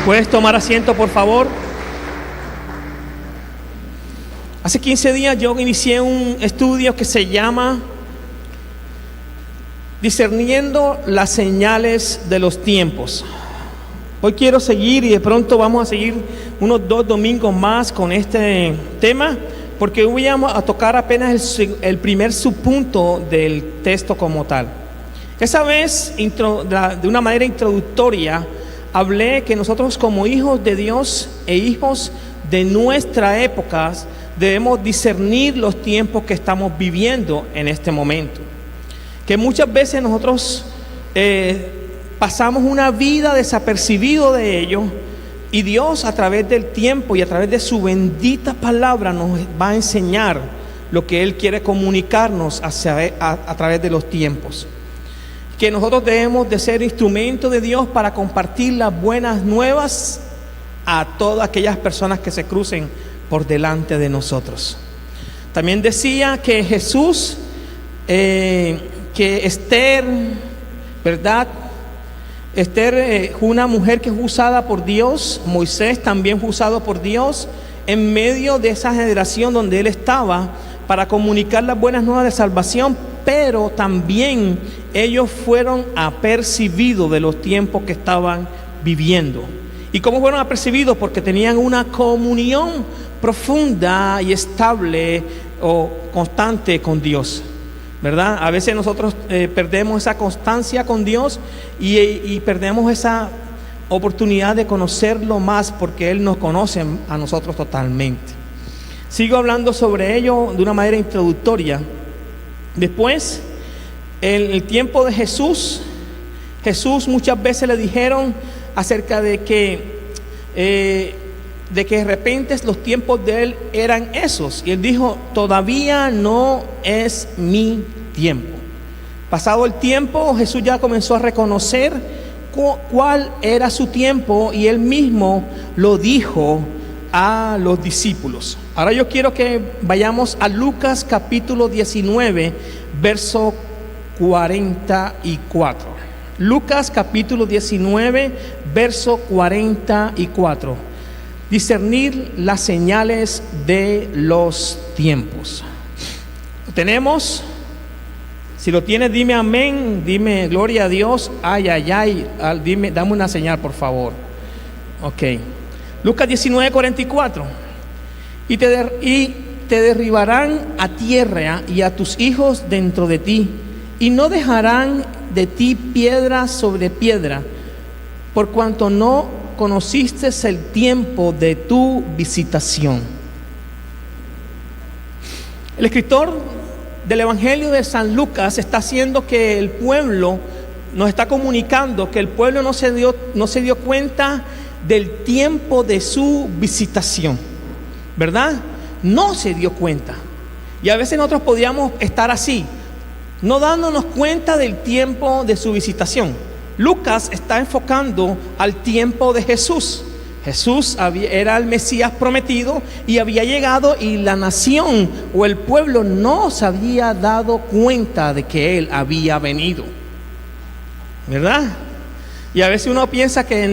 ¿Puedes tomar asiento, por favor? Hace 15 días yo inicié un estudio que se llama Discerniendo las señales de los tiempos. Hoy quiero seguir y de pronto vamos a seguir unos 2 domingos más con este tema, porque hoy vamos a tocar apenas el primer subpunto del texto como tal. Esa vez, de una manera introductoria, hablé que nosotros como hijos de Dios e hijos de nuestra época debemos discernir los tiempos que estamos viviendo en este momento. Que muchas veces nosotros pasamos una vida desapercibido de ello, y Dios a través del tiempo y a través de su bendita palabra nos va a enseñar lo que Él quiere comunicarnos a través de los tiempos. Que nosotros debemos de ser instrumentos de Dios para compartir las buenas nuevas a todas aquellas personas que se crucen por delante de nosotros. También decía que Jesús, que Esther, ¿verdad? Esther fue una mujer que fue usada por Dios. Moisés también fue usado por Dios en medio de esa generación donde él estaba para comunicar las buenas nuevas de salvación, pero también ellos fueron apercibidos de los tiempos que estaban viviendo. ¿Y cómo fueron apercibidos? Porque tenían una comunión profunda y estable o constante con Dios, ¿verdad? A veces nosotros perdemos esa constancia con Dios y perdemos esa oportunidad de conocerlo más, porque Él nos conoce a nosotros totalmente. Sigo hablando sobre ello de una manera introductoria. Después, en el tiempo de Jesús muchas veces le dijeron acerca de que de repente los tiempos de Él eran esos, y Él dijo: todavía no es mi tiempo. Pasado el tiempo, Jesús ya comenzó a reconocer cuál era su tiempo, y Él mismo lo dijo a los discípulos. Ahora yo quiero que vayamos a Lucas capítulo 19, verso 44. Lucas capítulo 19, verso 44. Discernir las señales de los tiempos. ¿Tenemos? Si lo tienes, dime amén, dime gloria a Dios. Ay, ay, ay, dame una señal, por favor. Ok. Lucas 19, 44. Y te derribarán a tierra y a tus hijos dentro de ti, y no dejarán de ti piedra sobre piedra, por cuanto no conociste el tiempo de tu visitación. El escritor del Evangelio de San Lucas está haciendo que el pueblo, nos está comunicando que el pueblo no se dio cuenta del tiempo de su visitación, ¿verdad? No se dio cuenta. Y a veces nosotros podríamos estar así, no dándonos cuenta del tiempo de su visitación. Lucas está enfocando al tiempo de Jesús. Jesús era el Mesías prometido y había llegado, y la nación o el pueblo no se había dado cuenta de que Él había venido, ¿verdad? Y a veces uno piensa que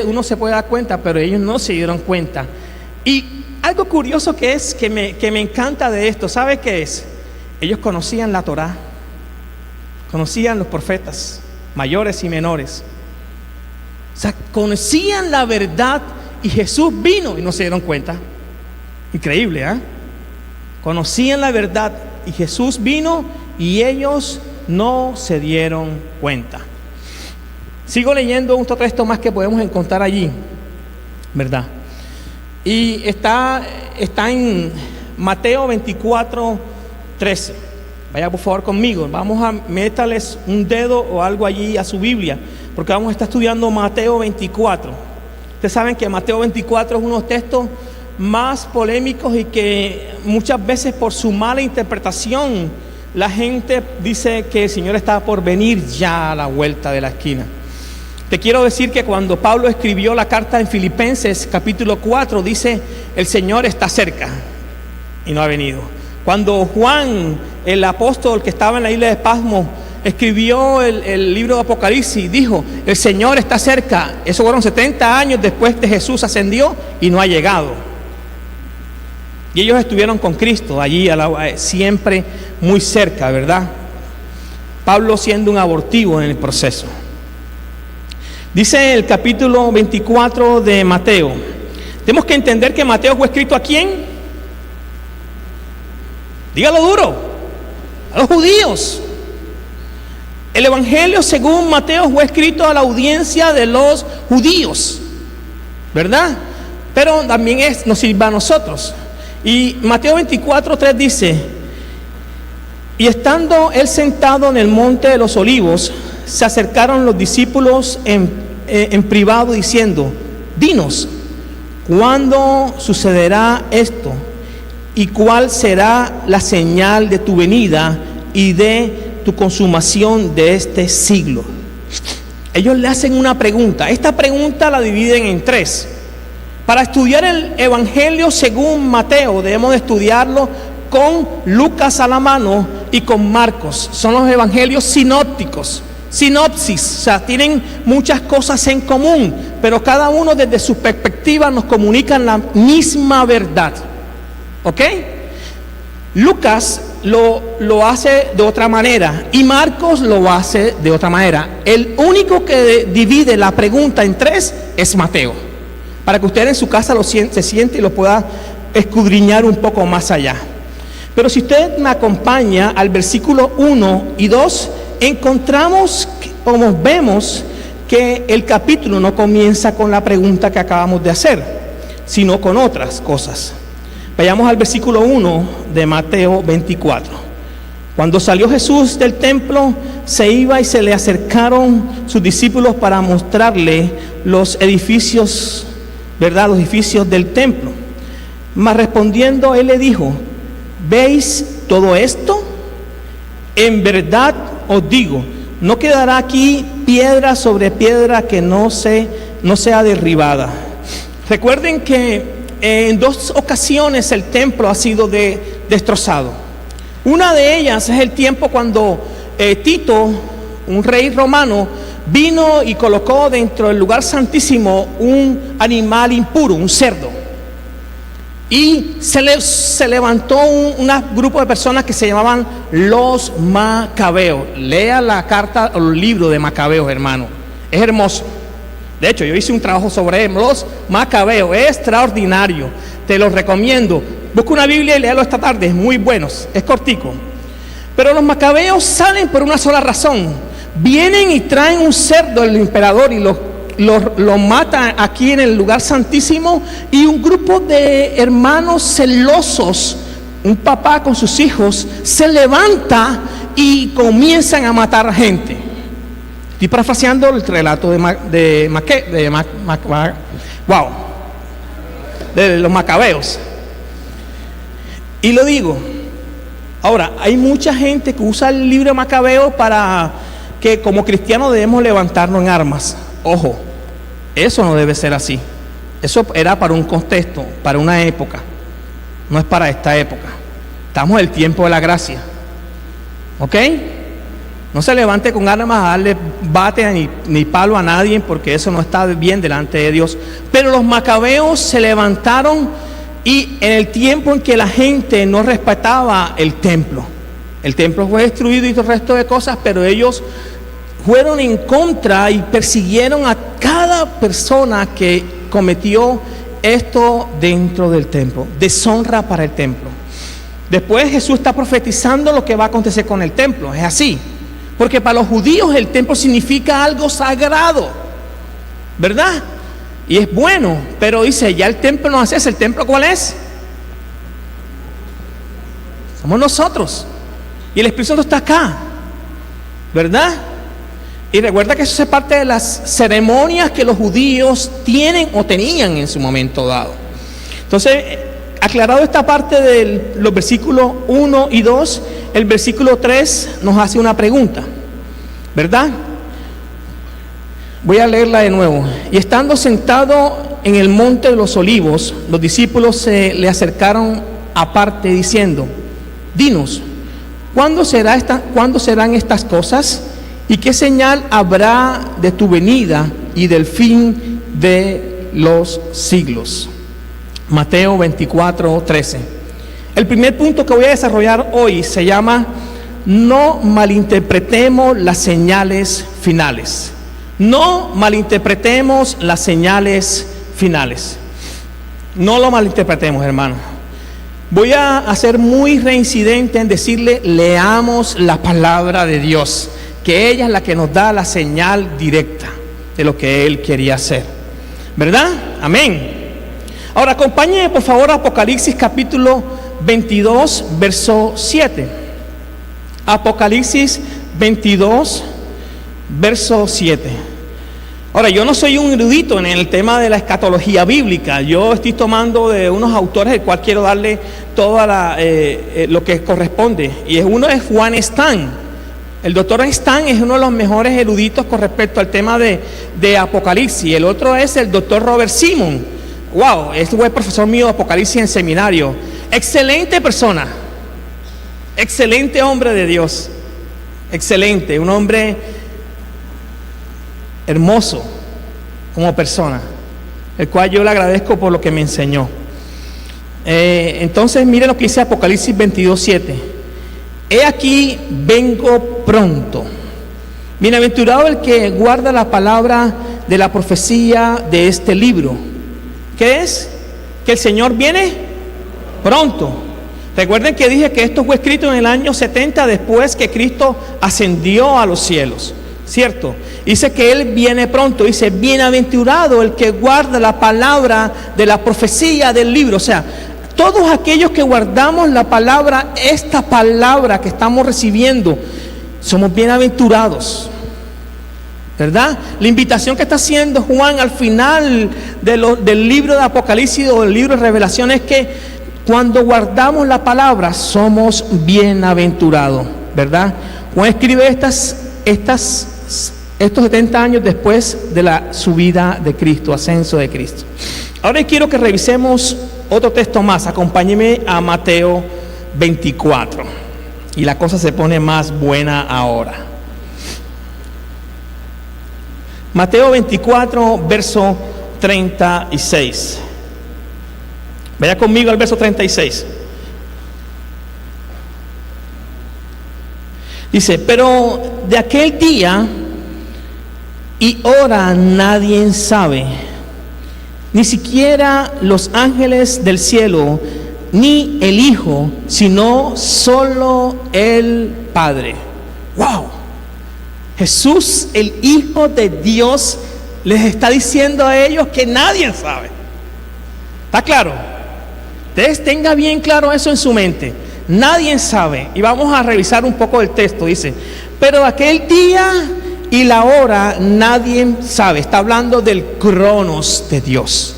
uno se puede dar cuenta, pero ellos no se dieron cuenta. Y algo curioso que me encanta de esto, ¿sabe qué es? Ellos conocían la Torá, conocían los profetas, mayores y menores. O sea, conocían la verdad, y Jesús vino y no se dieron cuenta. Increíble, ¿eh? Conocían la verdad y Jesús vino y ellos no se dieron cuenta. Sigo leyendo un texto más que podemos encontrar allí, ¿verdad? Y está en Mateo 24, 13. Vaya por favor conmigo. Vamos a meterles un dedo o algo allí a su Biblia, porque vamos a estar estudiando Mateo 24. Ustedes saben que Mateo 24 es uno de los textos más polémicos, y que muchas veces por su mala interpretación la gente dice que el Señor está por venir ya a la vuelta de la esquina. Te quiero decir que cuando Pablo escribió la carta en Filipenses capítulo 4, dice: el Señor está cerca, y no ha venido. Cuando Juan, el apóstol que estaba en la isla de Patmos, escribió el libro de Apocalipsis, dijo, el Señor está cerca. Eso fueron 70 años después de Jesús ascendió y no ha llegado. Y ellos estuvieron con Cristo allí, siempre muy cerca, ¿verdad? Pablo siendo un abortivo en el proceso. Dice el capítulo 24 de Mateo. Tenemos que entender que Mateo fue escrito ¿a quién? Dígalo duro. A los judíos. El Evangelio según Mateo fue escrito a la audiencia de los judíos, ¿verdad? Pero también nos sirve a nosotros. Y Mateo 24:3 dice: y estando él sentado en el monte de los olivos, se acercaron los discípulos en privado diciendo: dinos, ¿cuándo sucederá esto? ¿Y cuál será la señal de tu venida y de tu consumación de este siglo? Ellos le hacen una pregunta. Esta pregunta la dividen en tres. Para estudiar el Evangelio según Mateo, debemos de estudiarlo con Lucas a la mano y con Marcos. Son los evangelios sinópticos. Sinopsis, o sea, tienen muchas cosas en común, pero cada uno desde su perspectiva nos comunican la misma verdad. ¿Ok? Lucas lo hace de otra manera y Marcos lo hace de otra manera. El único que divide la pregunta en tres es Mateo, para que usted en su casa se siente y lo pueda escudriñar un poco más allá. Pero si usted me acompaña al versículo 1 y 2, encontramos, como vemos, que el capítulo no comienza con la pregunta que acabamos de hacer, sino con otras cosas. Vayamos al versículo 1 de Mateo 24. Cuando salió Jesús del templo, se iba y se le acercaron sus discípulos para mostrarle los edificios, ¿verdad? Los edificios del templo. Mas respondiendo, él le dijo: ¿veis todo esto? En verdad os digo, no quedará aquí piedra sobre piedra que no sea derribada. Recuerden que en dos ocasiones el templo ha sido destrozado. Una de ellas es el tiempo cuando Tito, un rey romano, vino y colocó dentro del lugar santísimo un animal impuro, un cerdo. Y se levantó un grupo de personas que se llamaban los Macabeos. Lea la carta o el libro de Macabeos, hermano. Es hermoso. De hecho, yo hice un trabajo sobre los Macabeos. Es extraordinario. Te lo recomiendo. Busca una Biblia y léalo esta tarde. Es muy bueno. Es cortico. Pero los Macabeos salen por una sola razón. Vienen y traen un cerdo del emperador y lo mata aquí en el lugar santísimo, y un grupo de hermanos celosos, un papá con sus hijos, se levanta y comienzan a matar gente. Estoy parafraseando el relato de los Macabeos. Y lo digo. Ahora, hay mucha gente que usa el libro de Macabeos para que como cristianos debemos levantarnos en armas. Ojo, eso no debe ser así. Eso era para un contexto, para una época. No es para esta época. Estamos en el tiempo de la gracia. ¿Ok? No se levante con armas a darle bate ni palo a nadie, porque eso no está bien delante de Dios. Pero los Macabeos se levantaron y en el tiempo en que la gente no respetaba el templo. El templo fue destruido y todo el resto de cosas, pero ellos fueron en contra y persiguieron a cada persona que cometió esto dentro del templo. Deshonra para el templo. Después Jesús está profetizando lo que va a acontecer con el templo. Es así. Porque para los judíos el templo significa algo sagrado, ¿verdad? Y es bueno, pero dice, ya el templo no hace eso. ¿El templo cuál es? Somos nosotros. Y el Espíritu Santo está acá, ¿verdad? Y recuerda que eso es parte de las ceremonias que los judíos tienen o tenían en su momento dado. Entonces, aclarado esta parte de los versículos 1 y 2, el versículo 3 nos hace una pregunta, ¿verdad? Voy a leerla de nuevo. Y estando sentado en el monte de los olivos, los discípulos se le acercaron aparte diciendo: dinos, ¿Cuándo serán estas cosas? ¿Y qué señal habrá de tu venida y del fin de los siglos? Mateo 24:13. El primer punto que voy a desarrollar hoy se llama: no malinterpretemos las señales finales. No malinterpretemos las señales finales. No lo malinterpretemos, hermano. Voy a ser muy reincidente en decirle: leamos la palabra de Dios, que ella es la que nos da la señal directa de lo que Él quería hacer, ¿verdad? Amén. Ahora acompáñenme por favor a Apocalipsis capítulo 22, verso 7. Apocalipsis 22, verso 7. Ahora, yo no soy un erudito en el tema de la escatología bíblica. Yo estoy tomando de unos autores, el cual quiero darle toda lo que corresponde. Y uno es Juan Stan. El doctor Stan es uno de los mejores eruditos con respecto al tema de Apocalipsis. El otro es el doctor Robert Simon. Wow, este fue el profesor mío de Apocalipsis en seminario. Excelente persona. Excelente hombre de Dios. Excelente, un hombre hermoso como persona, el cual yo le agradezco por lo que me enseñó. Entonces mire lo que dice Apocalipsis 22:7. He aquí vengo pronto. Bienaventurado el que guarda la palabra de la profecía de este libro. ¿Qué es? Que el Señor viene pronto. Recuerden que dije que esto fue escrito en el año 70 después que Cristo ascendió a los cielos, ¿cierto? Dice que Él viene pronto. Dice: bienaventurado el que guarda la palabra de la profecía del libro. O sea, todos aquellos que guardamos la palabra, esta palabra que estamos recibiendo, somos bienaventurados, ¿verdad? La invitación que está haciendo Juan al final del libro de Apocalipsis o del libro de Revelación es que cuando guardamos la palabra somos bienaventurados, ¿verdad? Juan escribe estos 70 años después de la subida de Cristo, ascenso de Cristo. Ahora quiero que revisemos otro texto más. Acompáñeme a Mateo 24 y la cosa se pone más buena ahora. Mateo 24, verso 36. Vaya conmigo al verso 36. Dice: pero de aquel día y hora nadie sabe, ni siquiera los ángeles del cielo, ni el Hijo, sino solo el Padre. ¡Wow! Jesús, el Hijo de Dios, les está diciendo a ellos que nadie sabe. ¿Está claro? Ustedes tengan bien claro eso en su mente. Nadie sabe. Y vamos a revisar un poco el texto. Dice: pero aquel día y la hora nadie sabe. Está hablando del cronos de Dios.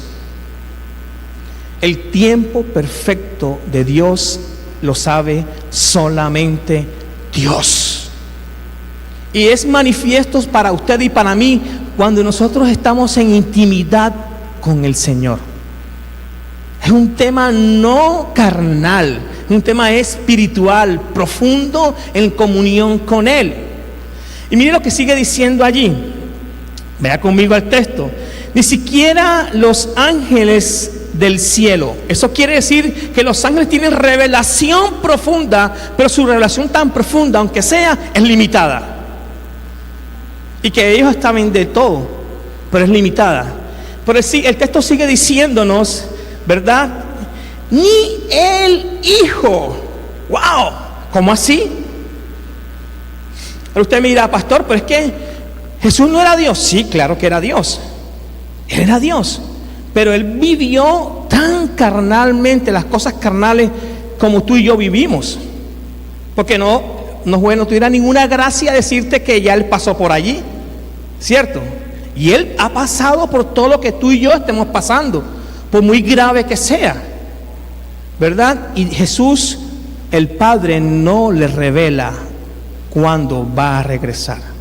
El tiempo perfecto de Dios lo sabe solamente Dios. Y es manifiesto para usted y para mí cuando nosotros estamos en intimidad con el Señor. Es un tema no carnal, un tema espiritual, profundo en comunión con Él. Y mire lo que sigue diciendo allí. Vea conmigo al texto. Ni siquiera los ángeles del cielo. Eso quiere decir que los ángeles tienen revelación profunda, pero su revelación tan profunda, aunque sea, es limitada. Y que ellos saben de todo, pero es limitada. Pero el texto sigue diciéndonos, ¿verdad? Ni el Hijo. ¡Wow! ¿Cómo así? Pero usted me dirá: pastor, pero es que Jesús no era Dios. Sí, claro que era Dios. Él era Dios. Pero Él vivió tan carnalmente las cosas carnales como tú y yo vivimos. Porque no tuviera ninguna gracia decirte que ya Él pasó por allí, ¿cierto? Y Él ha pasado por todo lo que tú y yo estemos pasando, por muy grave que sea, ¿verdad? Y Jesús, el Padre, no le revela cuándo va a regresar.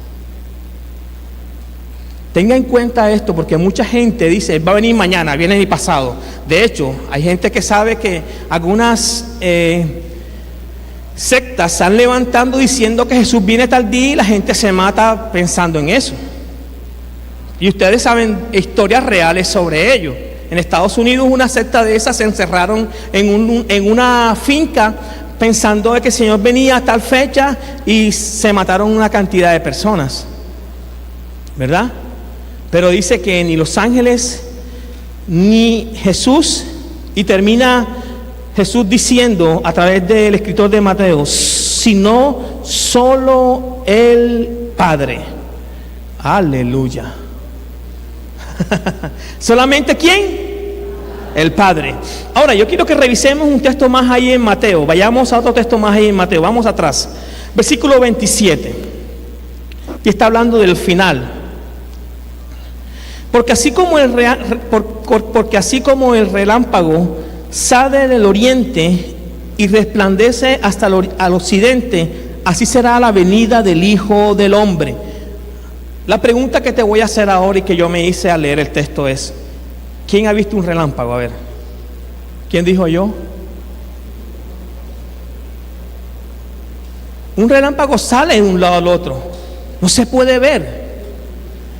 Tenga en cuenta esto, porque mucha gente dice: va a venir mañana, viene mi pasado. De hecho, hay gente que sabe que algunas sectas están levantando diciendo que Jesús viene tal día y la gente se mata pensando en eso. Y ustedes saben historias reales sobre ello. En Estados Unidos una secta de esas se encerraron en una finca pensando de que el Señor venía a tal fecha y se mataron una cantidad de personas, ¿verdad? Pero dice que ni los ángeles ni Jesús, y termina Jesús diciendo a través del escritor de Mateo, sino solo el Padre. Aleluya. ¿Solamente quién? El Padre. Ahora yo quiero que revisemos un texto más ahí en Mateo. Vayamos a otro texto más ahí en Mateo. Vamos atrás. Versículo 27. Y está hablando del final. Porque así como el relámpago sale del oriente y resplandece hasta al occidente, así será la venida del Hijo del Hombre. La pregunta que te voy a hacer ahora y que yo me hice al leer el texto es: ¿quién ha visto un relámpago? A ver, ¿quién dijo yo? Un relámpago sale de un lado al otro, no se puede ver.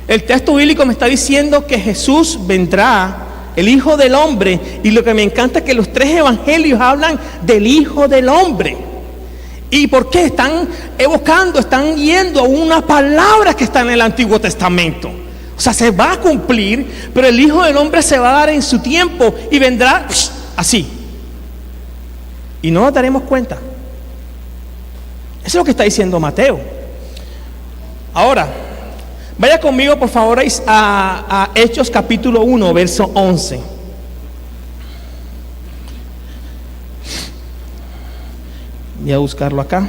El texto bíblico me está diciendo que Jesús vendrá, el Hijo del Hombre, y lo que me encanta es que los 3 evangelios hablan del Hijo del Hombre. ¿Y por qué? Están evocando, están yendo a una palabra que está en el Antiguo Testamento. O sea, se va a cumplir, pero el Hijo del Hombre se va a dar en su tiempo y vendrá así. Y no nos daremos cuenta. Eso es lo que está diciendo Mateo. Ahora, vaya conmigo por favor a Hechos capítulo 1, verso 11. Voy a buscarlo acá.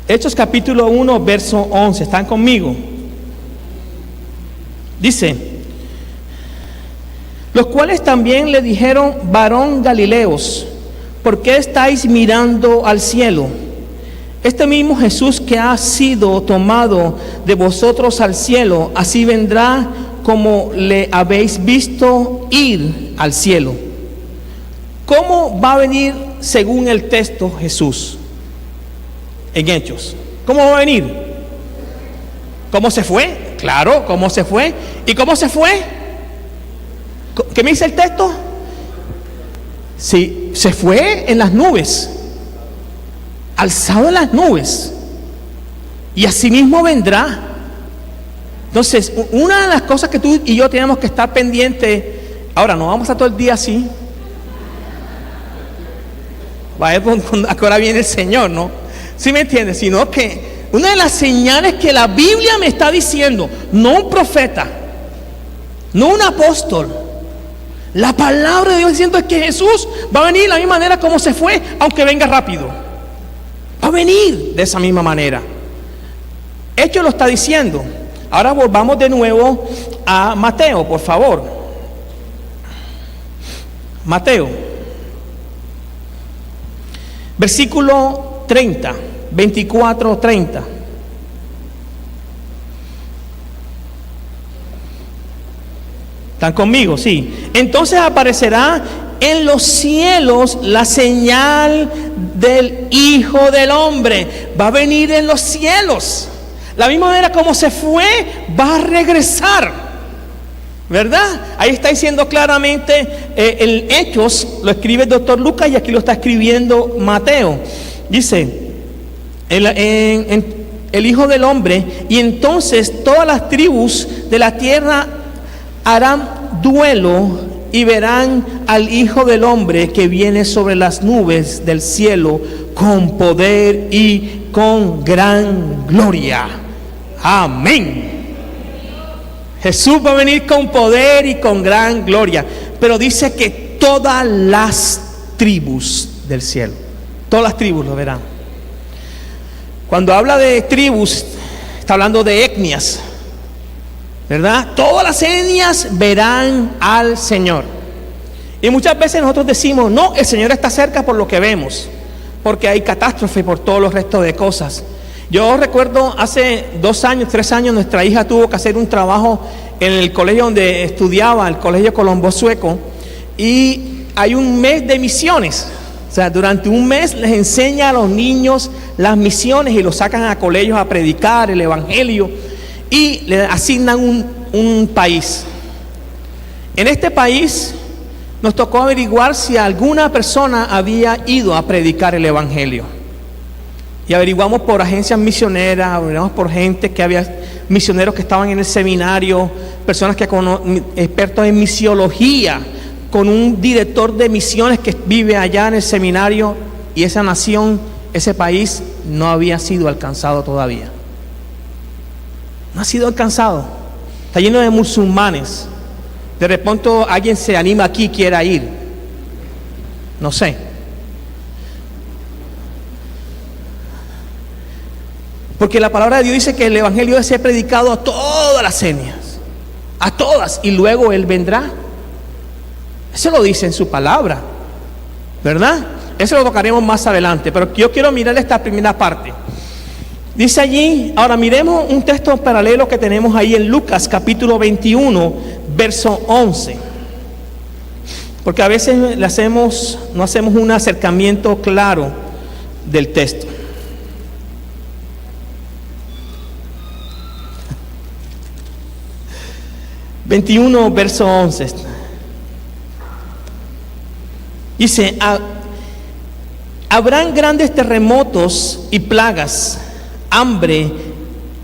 Hechos capítulo 1, verso 11. ¿Están conmigo? Dice: los cuales también le dijeron: varón Galileos, ¿por qué estáis mirando al cielo? Este mismo Jesús que ha sido tomado de vosotros al cielo, así vendrá como le habéis visto ir al cielo. ¿Cómo va a venir según el texto Jesús en Hechos? ¿Cómo va a venir? ¿Cómo se fue? Claro, ¿cómo se fue? ¿Y cómo se fue? ¿Qué me dice el texto? Sí, se fue en las nubes, alzado en las nubes, y así mismo vendrá. Entonces, una de las cosas que tú y yo tenemos que estar pendientes, ahora no vamos a todo el día así, va a ver a qué hora viene el Señor, ¿no? ¿Sí me entiendes? Sino que una de las señales que la Biblia me está diciendo, no un profeta, no un apóstol, la palabra de Dios diciendo es que Jesús va a venir de la misma manera como se fue, aunque venga rápido. Va a venir de esa misma manera. Hechos lo está diciendo. Ahora volvamos de nuevo a Mateo, por favor. Mateo, versículo 30, 24, 30. ¿Están conmigo? Sí. Entonces aparecerá en los cielos la señal del Hijo del Hombre. Va a venir en los cielos. La misma manera como se fue, va a regresar, ¿verdad? Ahí está diciendo claramente el Hechos, lo escribe el doctor Lucas y aquí lo está escribiendo Mateo. Dice, el Hijo del Hombre, y entonces todas las tribus de la tierra harán duelo y verán al Hijo del Hombre que viene sobre las nubes del cielo con poder y con gran gloria. Amén. Jesús va a venir con poder y con gran gloria. Pero dice que todas las tribus del cielo, todas las tribus lo verán. Cuando habla de tribus, está hablando de etnias, ¿verdad? Todas las etnias verán al Señor. Y muchas veces nosotros decimos, no, el Señor está cerca por lo que vemos, porque hay catástrofe por todos los restos de cosas. Yo recuerdo hace 2 años, 3 años, nuestra hija tuvo que hacer un trabajo en el colegio donde estudiaba, el Colegio Colombo Sueco, y hay un mes de misiones. O sea, durante un mes les enseña a los niños las misiones y los sacan a colegios a predicar el evangelio y le asignan un país. En este país nos tocó averiguar si alguna persona había ido a predicar el evangelio. Y averiguamos por agencias misioneras, averiguamos por gente que había, misioneros que estaban en el seminario, personas que expertos en misiología, con un director de misiones que vive allá en el seminario, y esa nación, ese país no había sido alcanzado todavía. No ha sido alcanzado. Está lleno de musulmanes. De repente alguien se anima aquí y quiera ir. No sé. Porque la palabra de Dios dice que el evangelio debe ser predicado a todas las etnias, a todas, y luego Él vendrá. Eso lo dice en su palabra, ¿verdad? Eso lo tocaremos más adelante, pero yo quiero mirar esta primera parte. Dice allí, ahora miremos un texto paralelo que tenemos ahí en Lucas capítulo 21, verso 11. Porque a veces no hacemos un acercamiento claro del texto. ...21 verso 11... dice: habrán grandes terremotos y plagas, hambre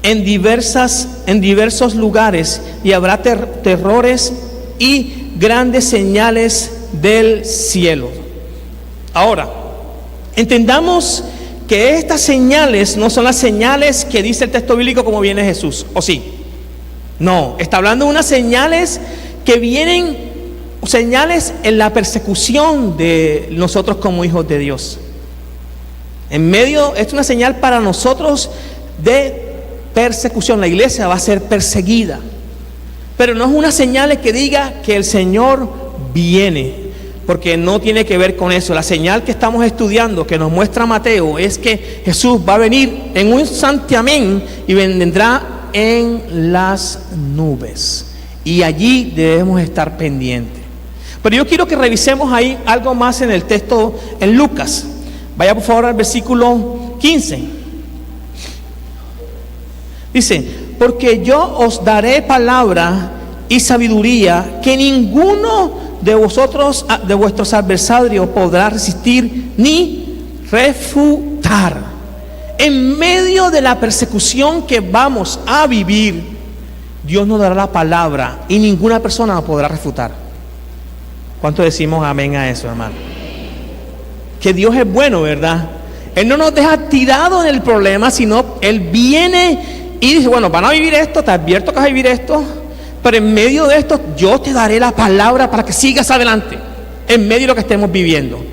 en diversos lugares, y habrá terrores y grandes señales del cielo. Ahora, entendamos que estas señales no son las señales que dice el texto bíblico como viene Jesús, ¿o sí? No, está hablando de unas señales que vienen, señales en la persecución de nosotros como hijos de Dios. En medio, es una señal para nosotros de persecución. La iglesia va a ser perseguida, pero no es una señal que diga que el Señor viene, porque no tiene que ver con eso. La señal que estamos estudiando, que nos muestra Mateo, es que Jesús va a venir en un santiamén y vendrá en las nubes, y allí debemos estar pendientes. Pero yo quiero que revisemos ahí algo más en el texto en Lucas. Vaya por favor al versículo 15. Dice: porque yo os daré palabra y sabiduría que ninguno de vosotros, de vuestros adversarios, podrá resistir ni refutar. En medio de la persecución que vamos a vivir, Dios nos dará la palabra y ninguna persona la podrá refutar. ¿Cuánto decimos amén a eso, hermano? Que Dios es bueno, ¿verdad? Él no nos deja tirados en el problema, sino Él viene y dice: bueno, van a vivir esto, te advierto que vas a vivir esto, pero en medio de esto yo te daré la palabra para que sigas adelante, en medio de lo que estemos viviendo.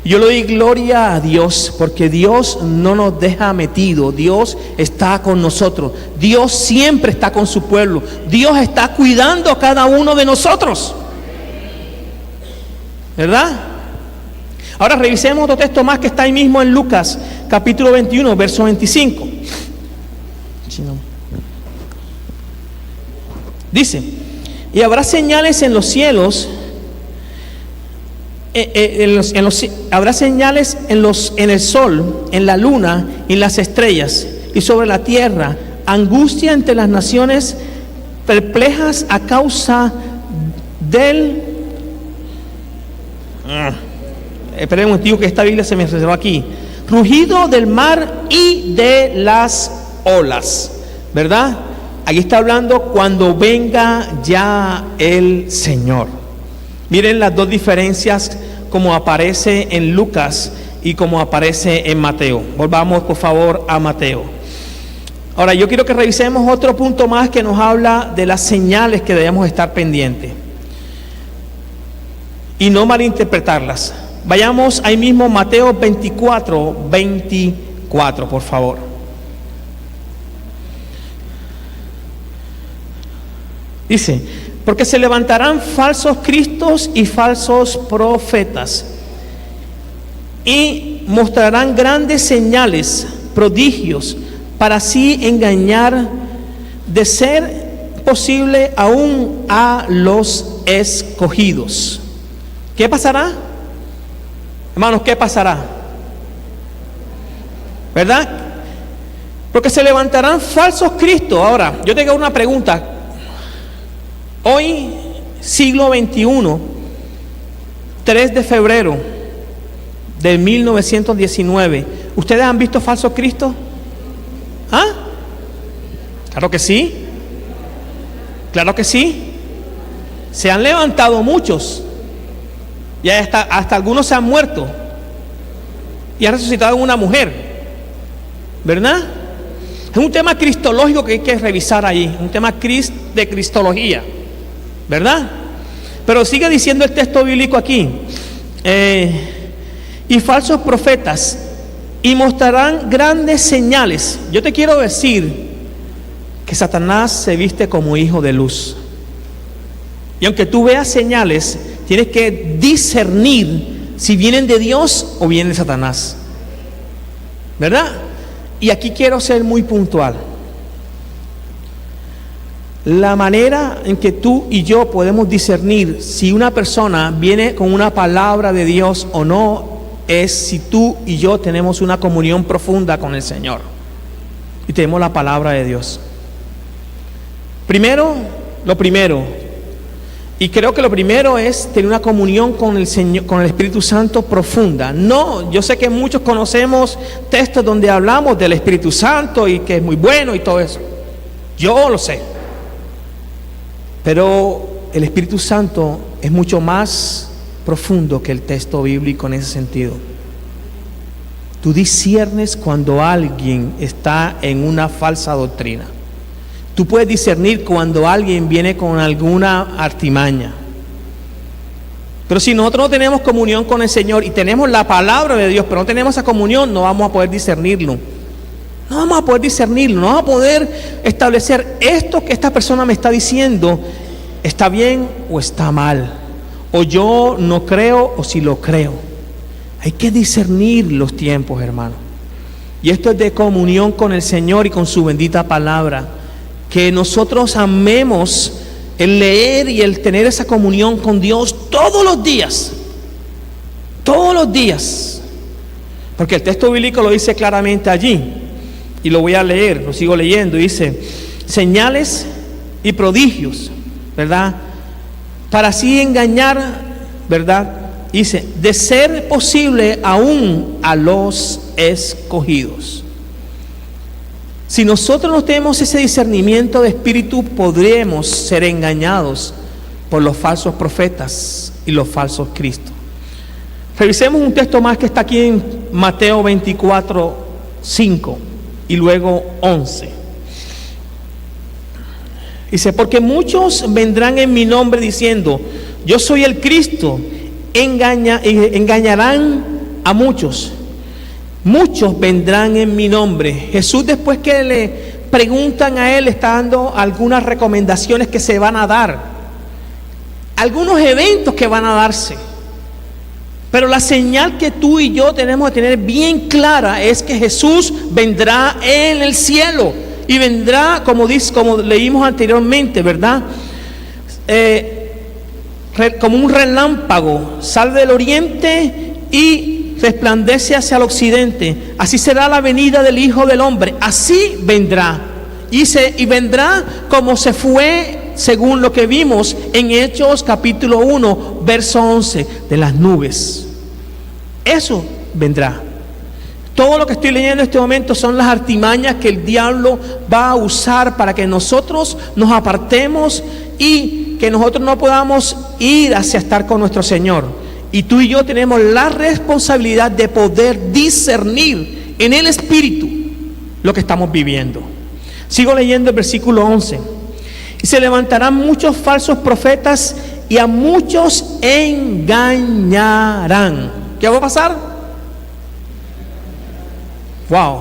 Yo le doy gloria a Dios, porque Dios no nos deja metido. Dios está con nosotros. Dios siempre está con su pueblo. Dios está cuidando a cada uno de nosotros, ¿verdad? Ahora revisemos otro texto más que está ahí mismo en Lucas capítulo 21 verso 25. Dice: y habrá señales en los cielos, habrá señales en el sol, en la luna y en las estrellas, y sobre la tierra angustia entre las naciones, perplejas a causa del... esperen un momentito que esta Biblia se me reservó aquí. Rugido del mar y de las olas, ¿verdad? Aquí está hablando cuando venga ya el Señor. Miren las dos diferencias como aparece en Lucas y como aparece en Mateo. Volvamos por favor a Mateo. Ahora yo quiero que revisemos otro punto más que nos habla de las señales que debemos estar pendientes y no malinterpretarlas. Vayamos ahí mismo, Mateo 24, por favor. Dice: porque se levantarán falsos cristos y falsos profetas, y mostrarán grandes señales, prodigios, para así engañar, de ser posible, aún a los escogidos. ¿Qué pasará? Hermanos, ¿qué pasará? ¿Verdad? Porque se levantarán falsos cristos. Ahora, yo tengo una pregunta. Hoy, siglo XXI, 3 de febrero de 1919, ¿ustedes han visto falsos cristos? ¿Ah? Claro que sí. Claro que sí. Se han levantado muchos. Y hasta algunos se han muerto. Y ha resucitado una mujer. ¿Verdad? Es un tema cristológico que hay que revisar allí. Un tema de cristología. ¿Verdad? Pero sigue diciendo el texto bíblico aquí. Y falsos profetas. Y mostrarán grandes señales. Yo te quiero decir que Satanás se viste como hijo de luz. Y aunque tú veas señales, tienes que discernir si vienen de Dios o vienen de Satanás. ¿Verdad? Y aquí quiero ser muy puntual. La manera en que tú y yo podemos discernir si una persona viene con una palabra de Dios o no es si tú y yo tenemos una comunión profunda con el Señor y tenemos la palabra de Dios. Lo primero, y creo que lo primero es tener una comunión con el Señor, con el Espíritu Santo profunda. No, yo sé que muchos conocemos textos donde hablamos del Espíritu Santo y que es muy bueno y todo eso. Yo lo sé. Pero el Espíritu Santo es mucho más profundo que el texto bíblico en ese sentido. Tú disciernes cuando alguien está en una falsa doctrina. Tú puedes discernir cuando alguien viene con alguna artimaña. Pero si nosotros no tenemos comunión con el Señor y tenemos la palabra de Dios, pero no tenemos esa comunión, no vamos a poder discernirlo. No vamos a poder discernirlo, no vamos a poder establecer esto que esta persona me está diciendo, ¿está bien o está mal? O yo no creo o si lo creo. Hay que discernir los tiempos, hermano. Y esto es de comunión con el Señor y con su bendita palabra. Que nosotros amemos el leer y el tener esa comunión con Dios todos los días. Todos los días. Porque el texto bíblico lo dice claramente allí. Y lo voy a leer, lo sigo leyendo. Dice, señales y prodigios, ¿verdad? Para así engañar, ¿verdad? Dice, de ser posible aún a los escogidos. Si nosotros no tenemos ese discernimiento de espíritu, podremos ser engañados por los falsos profetas y los falsos cristos. Revisemos un texto más que está aquí en Mateo 24, 5 y luego 11. Dice, porque muchos vendrán en mi nombre diciendo, yo soy el Cristo, engañarán a muchos. Muchos vendrán en mi nombre. Jesús, después que le preguntan a él, está dando algunas recomendaciones que se van a dar, algunos eventos que van a darse. Pero la señal que tú y yo tenemos que tener bien clara es que Jesús vendrá en el cielo y vendrá, como leímos anteriormente, ¿verdad? Como un relámpago, sale del oriente y resplandece hacia el occidente. Así será la venida del Hijo del Hombre. Así vendrá. Y vendrá como se fue, según lo que vimos en Hechos capítulo 1, verso 11, de las nubes. Eso vendrá. Todo lo que estoy leyendo en este momento son las artimañas que el diablo va a usar para que nosotros nos apartemos y que nosotros no podamos ir hacia estar con nuestro Señor. Y tú y yo tenemos la responsabilidad de poder discernir en el Espíritu lo que estamos viviendo. Sigo leyendo el versículo 11. Y se levantarán muchos falsos profetas y a muchos engañarán. ¿Qué va a pasar? Wow.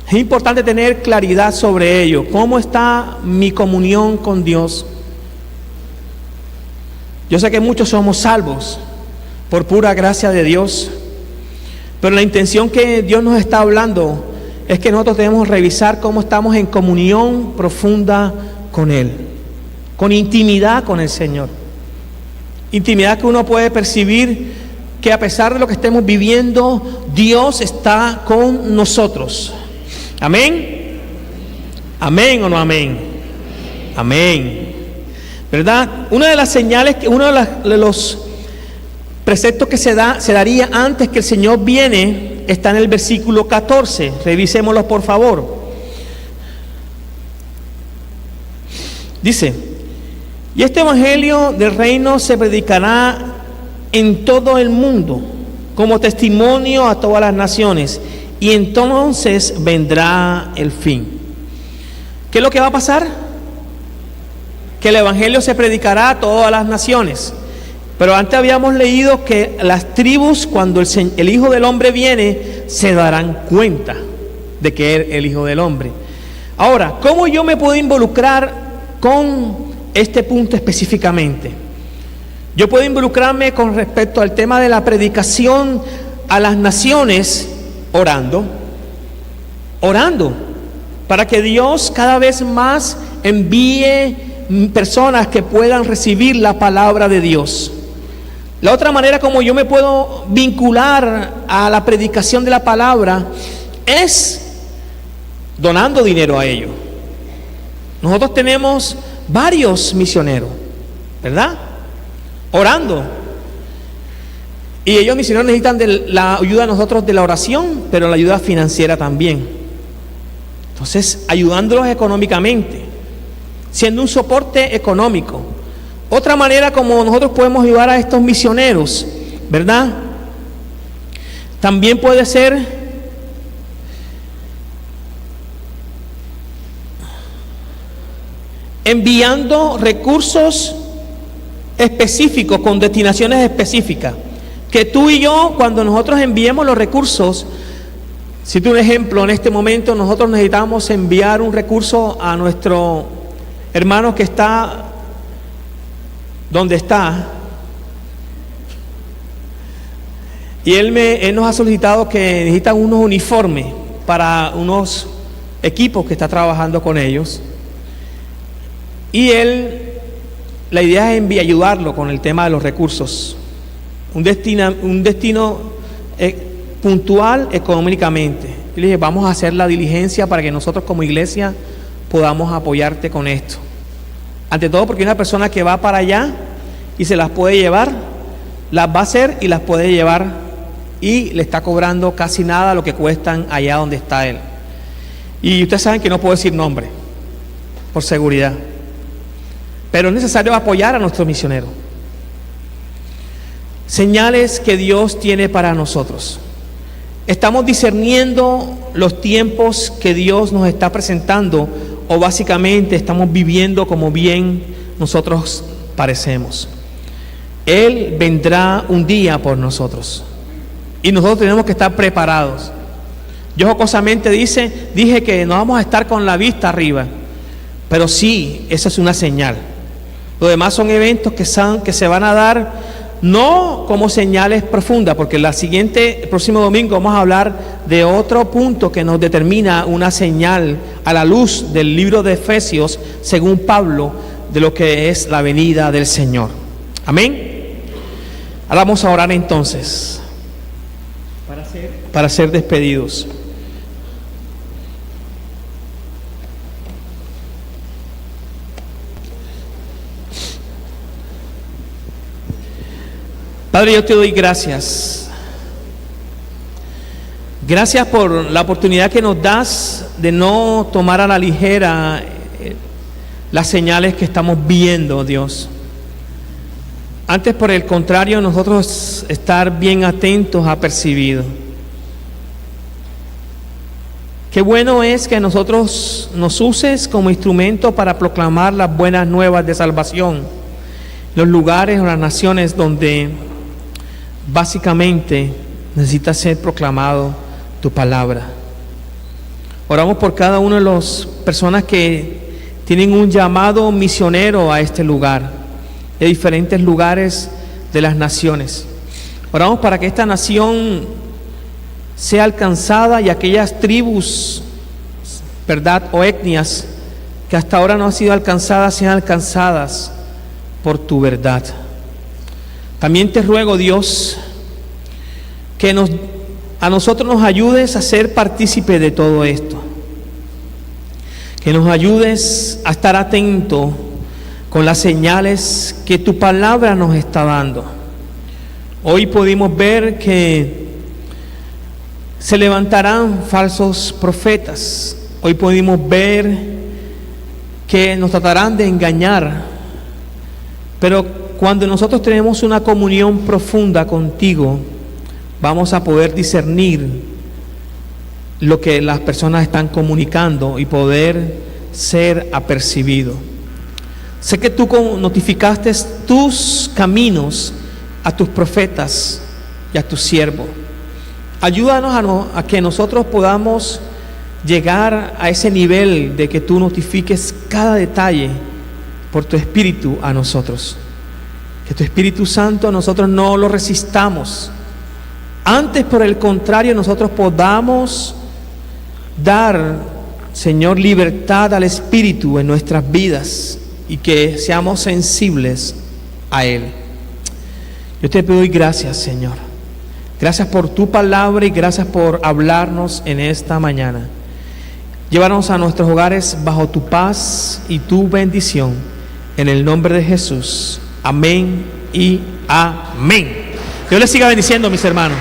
Es importante tener claridad sobre ello. ¿Cómo está mi comunión con Dios? Yo sé que muchos somos salvos por pura gracia de Dios, pero la intención que Dios nos está hablando es que nosotros debemos revisar cómo estamos en comunión profunda con Él, con intimidad con el Señor. intimidad que uno puede percibir que a pesar de lo que estemos viviendo, Dios está con nosotros. Amén. Amén o no amén. Amén. ¿Verdad? Una de las señales, uno de los preceptos que se daría antes que el Señor viene, está en el versículo 14. Revisémoslo por favor. Dice: y este evangelio del reino se predicará en todo el mundo como testimonio a todas las naciones, y entonces vendrá el fin. ¿Qué es lo que va a pasar? Que el evangelio se predicará a todas las naciones. Pero antes habíamos leído que las tribus, cuando el Hijo del Hombre viene, se darán cuenta de que es el Hijo del Hombre. Ahora, ¿cómo yo me puedo involucrar con este punto específicamente? Yo puedo involucrarme con respecto al tema de la predicación a las naciones orando, para que Dios cada vez más envíe personas que puedan recibir la palabra de Dios. La otra manera como yo me puedo vincular a la predicación de la palabra es donando dinero a ellos. Nosotros tenemos varios misioneros, ¿verdad? Orando. Y ellos misioneros necesitan de la ayuda de nosotros de la oración, pero la ayuda financiera también. Entonces, ayudándolos económicamente, siendo un soporte económico. Otra manera como nosotros podemos ayudar a estos misioneros, ¿verdad? También puede ser enviando recursos específicos con destinaciones específicas. Que tú y yo, cuando nosotros enviemos los recursos, si tú un ejemplo, en este momento nosotros necesitamos enviar un recurso a nuestro hermano que está donde está, y él nos ha solicitado que necesitan unos uniformes para unos equipos que está trabajando con ellos, y la idea es ayudarlo con el tema de los recursos, un destino puntual económicamente. Y le dije, vamos a hacer la diligencia para que nosotros como iglesia podamos apoyarte con esto. Ante todo porque una persona que va para allá y se las puede llevar, las va a hacer y las puede llevar, y le está cobrando casi nada lo que cuestan allá donde está él. Y ustedes saben que no puedo decir nombre por seguridad, pero es necesario apoyar a nuestros misioneros. Señales que Dios tiene para nosotros. Estamos discerniendo los tiempos que Dios nos está presentando, o básicamente estamos viviendo como bien nosotros parecemos. Él vendrá un día por nosotros y nosotros tenemos que estar preparados. Yo jocosamente dije que no vamos a estar con la vista arriba, pero sí, esa es una señal. Lo demás son eventos que se van a dar no como señales profundas, porque el próximo domingo vamos a hablar de otro punto que nos determina una señal a la luz del libro de Efesios, según Pablo, de lo que es la venida del Señor. Amén. Ahora vamos a orar entonces para ser despedidos. Padre, yo te doy gracias. Gracias por la oportunidad que nos das de no tomar a la ligera las señales que estamos viendo, Dios. Antes, por el contrario, nosotros estar bien atentos a percibir. Qué bueno es que nosotros nos uses como instrumento para proclamar las buenas nuevas de salvación, los lugares o las naciones donde básicamente necesita ser proclamado tu palabra. Oramos por cada una de las personas que tienen un llamado misionero a este lugar, de diferentes lugares de las naciones. Oramos para que esta nación sea alcanzada y aquellas tribus, ¿verdad?, o etnias que hasta ahora no han sido alcanzadas, sean alcanzadas por tu verdad. También te ruego, Dios, que a nosotros nos ayudes a ser partícipe de todo esto. Que nos ayudes a estar atentos con las señales que tu palabra nos está dando. Hoy pudimos ver que se levantarán falsos profetas. Hoy pudimos ver que nos tratarán de engañar. Pero cuando nosotros tenemos una comunión profunda contigo, vamos a poder discernir lo que las personas están comunicando y poder ser apercibido. Sé que tú notificaste tus caminos a tus profetas y a tus siervos. Ayúdanos a que nosotros podamos llegar a ese nivel de que tú notifiques cada detalle por tu Espíritu a nosotros. Que tu Espíritu Santo nosotros no lo resistamos. Antes, por el contrario, nosotros podamos dar, Señor, libertad al Espíritu en nuestras vidas y que seamos sensibles a Él. Yo te doy gracias, Señor. Gracias por tu palabra y gracias por hablarnos en esta mañana. Llévanos a nuestros hogares bajo tu paz y tu bendición. En el nombre de Jesús. Amén y amén. Dios les siga bendiciendo, mis hermanos.